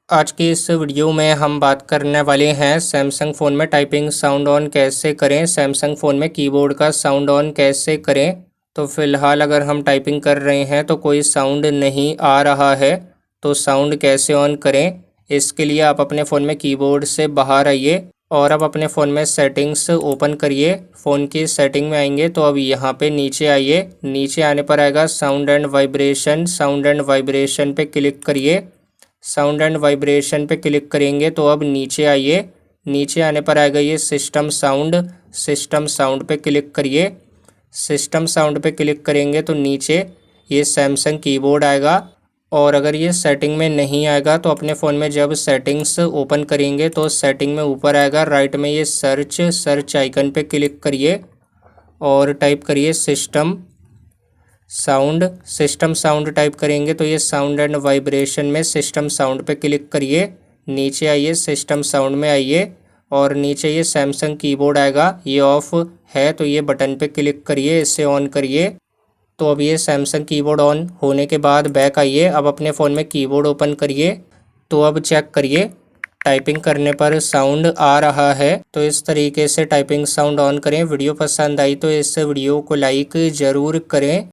आज की इस वीडियो में हम बात करने वाले हैं सैमसंग फ़ोन में टाइपिंग साउंड ऑन कैसे करें, सैमसंग फ़ोन में कीबोर्ड का साउंड ऑन कैसे करें। तो फ़िलहाल अगर हम टाइपिंग कर रहे हैं तो कोई साउंड नहीं आ रहा है, तो साउंड कैसे ऑन करें। इसके लिए आप अपने फ़ोन में कीबोर्ड से बाहर आइए और अब अपने फ़ोन में सेटिंग्स ओपन करिए। फ़ोन की सेटिंग में आएंगे तो अब यहाँ पे नीचे आइए। नीचे आने पर आएगा sound and vibration, sound and vibration पे क्लिक करिए। साउंड एंड वाइब्रेशन पे क्लिक करेंगे तो अब नीचे आइए। नीचे आने पर आएगा ये सिस्टम साउंड, सिस्टम साउंड पे क्लिक करिए। सिस्टम साउंड पे क्लिक करेंगे तो नीचे ये सैमसंग कीबोर्ड आएगा। और अगर ये सेटिंग में नहीं आएगा तो अपने फ़ोन में जब सेटिंग्स ओपन करेंगे तो सेटिंग में ऊपर आएगा राइट में ये सर्च आइकन पे क्लिक करिए और टाइप करिए सिस्टम साउंड टाइप करेंगे तो ये साउंड एंड वाइब्रेशन में सिस्टम साउंड पे क्लिक करिए। नीचे आइए, सिस्टम साउंड में आइए और नीचे ये सैमसंग कीबोर्ड आएगा। ये ऑफ है तो ये बटन पे क्लिक करिए, इसे ऑन करिए। तो अब ये सैमसंग कीबोर्ड ऑन होने के बाद बैक आइए। अब अपने फ़ोन में कीबोर्ड ओपन करिए तो अब चेक करिए टाइपिंग करने पर साउंड आ रहा है। तो इस तरीके से टाइपिंग साउंड ऑन करें। वीडियो पसंद आई तो इस वीडियो को लाइक ज़रूर करें।